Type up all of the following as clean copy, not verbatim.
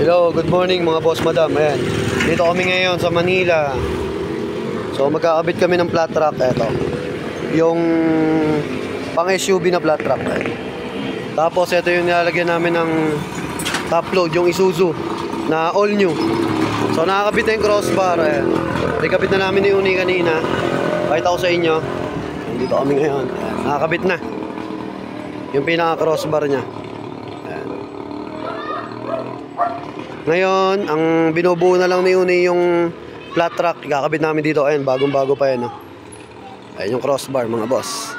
Hello, good morning mga boss, madam. Ayan, dito kami ngayon sa Manila. So magkakabit kami ng flat track. Eto, yung pang SUV na flat track. Tapos ito yung nilalagyan namin ng top load, yung Isuzu na all new. So nakakabit na yung crossbar. Ayan, nakakabit na namin yung uni kanina. Pakita ko sa inyo. Dito kami ngayon. Ayan, nakakabit na yung pinaka crossbar nya. Ngayon, ang binubuo na lang ni Uni yung flat track. Ikakabit namin dito. Ayan, bagong-bago pa yan. Ayan yung crossbar, mga boss.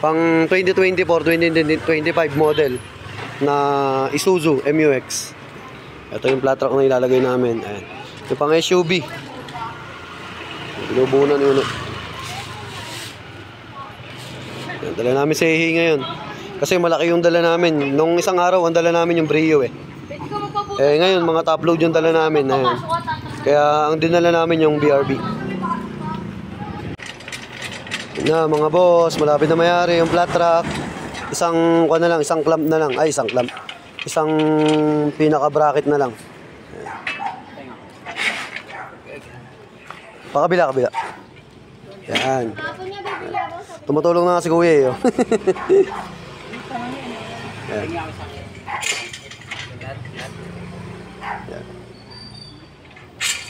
Pang 2024-2025 model na Isuzu MUX. Ito yung flat track na ilalagay namin. Ayan. Yung pang SUV. Binubuo na ni Uni. Ayan, dala namin sa Ehe ngayon. Kasi malaki yung dala namin. Nung isang araw, ang dala namin yung Brio eh. Ngayon, mga top load yung dala namin. Ayan. Kaya ang dinala namin yung BRB. Na mga boss, malapit na mayari yung flat track. Isang clamp na lang. Ay, isang clamp. Isang pinaka-bracket na lang. Pakabila. Yan. Tumutulong na si Kuya eh. Yan.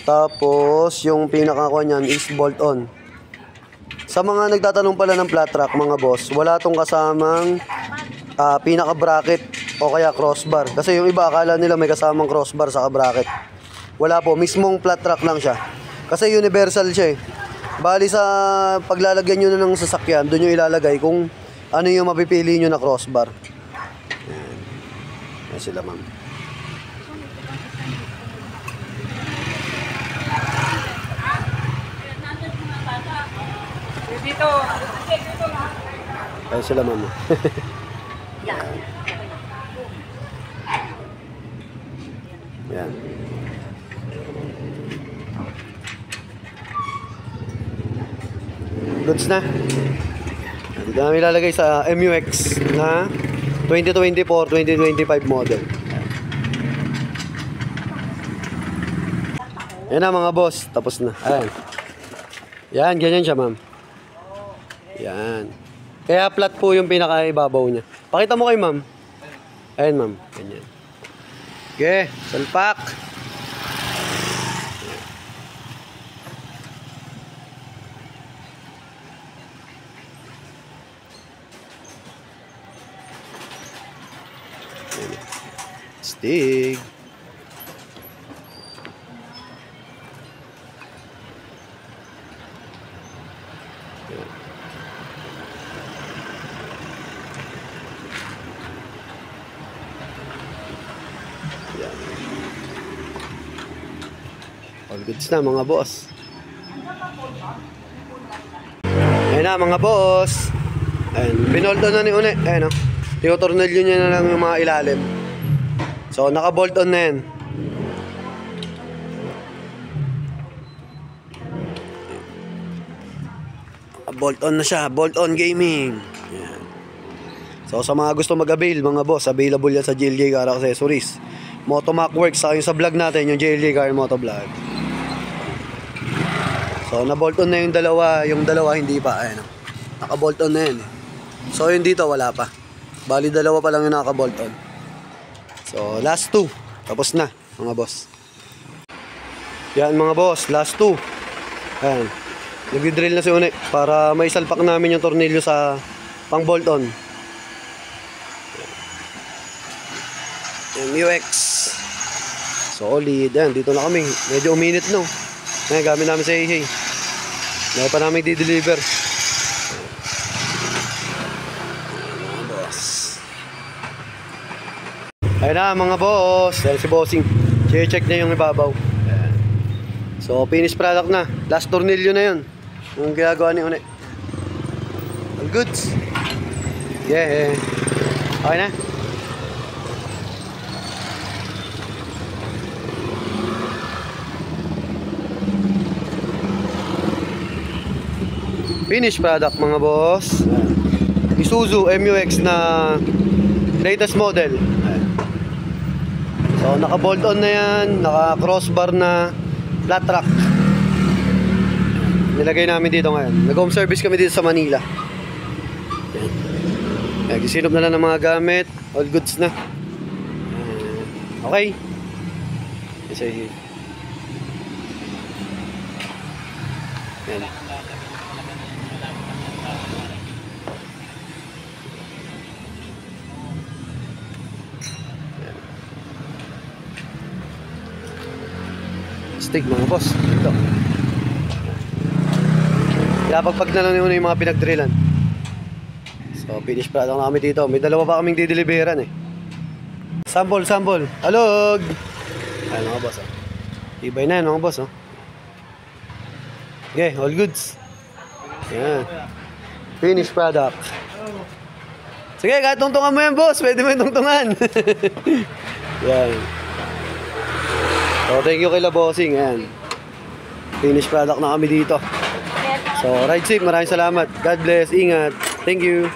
Tapos yung pinakakuha niyan is bolt on. Sa mga nagtatanong pala ng flat track mga boss, wala tong kasamang pinaka bracket o kaya crossbar. Kasi yung iba akala nila may kasamang crossbar sa bracket. Wala po, mismong flat track lang siya. Kasi universal siya eh. Bali sa paglalagyan nyo na ng sasakyan, doon nyo ilalagay kung ano yung mapipili nyo na crossbar. Ayan sila ma'am. Ayan sila ma'am. Ayan. Goods na. Dito namin ilalagay sa MUX na 2024-2025 model. Yan na mga boss, tapos na. Ayan. Yan, ganyan siya ma'am. Yan. Kaya flat po yung pinakaibabaw niya. Pakita mo kay ma'am. Ayan ma'am, ganyan. Okay, salpak. Stig. All goods na mga boss. Ayan na mga boss. Ayan, binolt on na ni Une. Ayan o. Tinotornilyo niya na lang yung mga ilalim. So naka-bolt on na yan. Bolt on na siya. Bolt on gaming. Ayan. So sa mga gusto mag-avail mga boss, available yan sa JLJ Car Accessories. Motomac Works sa yung sa vlog natin, yung JLJ Car Moto Vlog. So na-bolt on na yung dalawa hindi pa. Ayan, naka-bolt on na yan. So yung dito wala pa. Bali dalawa pa lang yung naka-bolt on. So last two, tapos na mga boss. Yan mga boss, last two. Ayan, nag-drill na si Une para may salpak namin yung tornilyo sa pang bolt on. MUX solid. Ayan, dito na kami. Medyo uminit no. Ayan, gamit namin sa Ehe. Dahil pa namin di-deliver. Ayan na mga boss. Dahil si bossing check na yung ibabaw. Ayan. So finished product na. Last tornilyo na yun yung ginagawa ni Une. All goods. Yeah. Okay na. Finished product mga boss. Isuzu MUX na latest model. So, naka-bolt on na yan, naka-crossbar na, flat track. Nilagay namin dito ngayon. Nag-home service kami dito sa Manila. Yan. Gisinop na lang ng mga gamit. All goods na. Okay. Isa yun. Yan. Stick mga boss. Ito. Pinapagpag na lang yung mga pinagdrillan. So, finish product na kami dito. May dalawa pa kaming dideliveran eh. Sample. Alog! Ayan mga boss. Oh. Ibay na yan mga boss. Oh. Okay, all goods. Yan. Finish product. Sige, kahit tungtungan mo yan boss. Pwede mo yung tungtungan. Yan. So, thank you kay La Bossing. Ayan. Finish product na kami dito. So, ride safe. Maraming salamat. God bless. Ingat. Thank you.